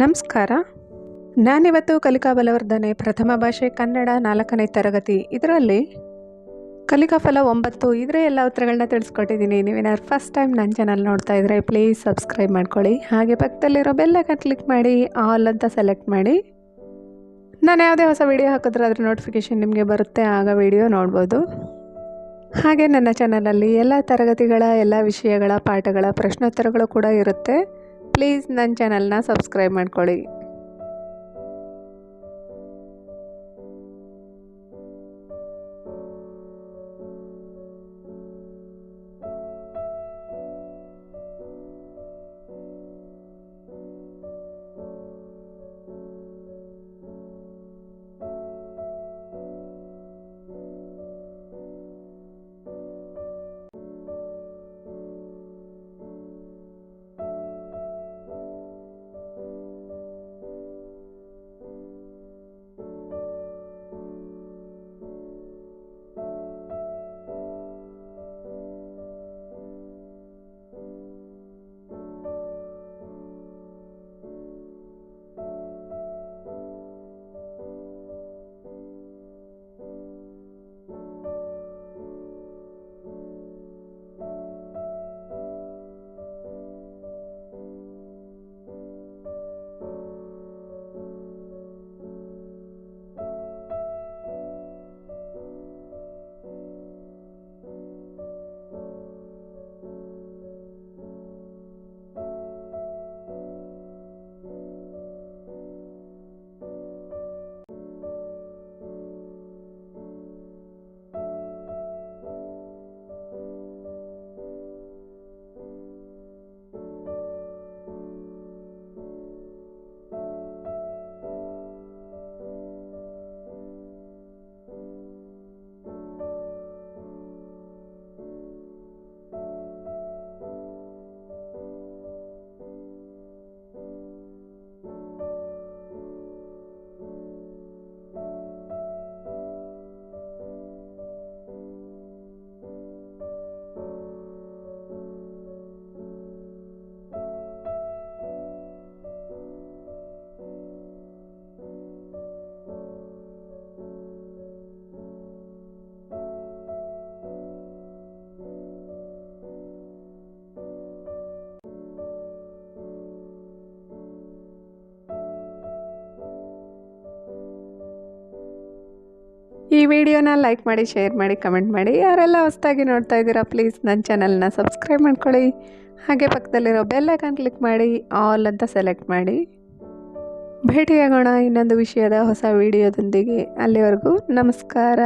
ನಮಸ್ಕಾರ. ನಾನಿವತ್ತು ಕಲಿಕಾ ಬಲವರ್ಧನೆ ಪ್ರಥಮ ಭಾಷೆ ಕನ್ನಡ 4ನೇ ತರಗತಿ ಇದರಲ್ಲಿ ಕಲಿಕಾ ಫಲ 9 ಇದರ ಎಲ್ಲ ಉತ್ತರಗಳನ್ನ ತಿಳಿಸ್ಕೊಟ್ಟಿದ್ದೀನಿ. ನೀವೇನಾದ್ರು ಫಸ್ಟ್ ಟೈಮ್ ನನ್ನ ಚಾನಲ್ ನೋಡ್ತಾ ಇದ್ದರೆ ಪ್ಲೀಸ್ ಸಬ್ಸ್ಕ್ರೈಬ್ ಮಾಡ್ಕೊಳ್ಳಿ. ಹಾಗೆ ಪಕ್ಕದಲ್ಲಿರೋ ಬೆಲ್ ಐಕಾನ್ ಕ್ಲಿಕ್ ಮಾಡಿ ಆಲ್ ಅಂತ ಸೆಲೆಕ್ಟ್ ಮಾಡಿ. ನಾನು ಯಾವುದೇ ಹೊಸ ವಿಡಿಯೋ ಹಾಕಿದ್ರೆ ಅದರ ನೋಟಿಫಿಕೇಷನ್ ನಿಮಗೆ ಬರುತ್ತೆ, ಆಗ ವಿಡಿಯೋ ನೋಡ್ಬೋದು. ಹಾಗೆ ನನ್ನ ಚಾನಲಲ್ಲಿ ಎಲ್ಲ ತರಗತಿಗಳ ಎಲ್ಲ ವಿಷಯಗಳ ಪಾಠಗಳ ಪ್ರಶ್ನೋತ್ತರಗಳು ಕೂಡ ಇರುತ್ತೆ. ಪ್ಲೀಸ್ ನನ್ನ ಚಾನಲ್ನ ಸಬ್ಸ್ಕ್ರೈಬ್ ಮಾಡ್ಕೊಳ್ಳಿ. ಈ ವಿಡಿಯೋನ ಲೈಕ್ ಮಾಡಿ, ಶೇರ್ ಮಾಡಿ, ಕಮೆಂಟ್ ಮಾಡಿ. ಯಾರೆಲ್ಲ ಹೊಸದಾಗಿ ನೋಡ್ತಾ ಇದ್ದೀರಾ ಪ್ಲೀಸ್ ನನ್ನ ಚಾನಲ್ನ ಸಬ್ಸ್ಕ್ರೈಬ್ ಮಾಡ್ಕೊಳ್ಳಿ. ಹಾಗೆ ಪಕ್ಕದಲ್ಲಿರೋ ಬೆಲ್ ಐಕಾನ್ ಕ್ಲಿಕ್ ಮಾಡಿ ಆಲ್ ಅಂತ ಸೆಲೆಕ್ಟ್ ಮಾಡಿ. ಭೇಟಿಯಾಗೋಣ ಇನ್ನೊಂದು ವಿಷಯದ ಹೊಸ ವಿಡಿಯೋದೊಂದಿಗೆ. ಅಲ್ಲಿವರೆಗೂ ನಮಸ್ಕಾರ.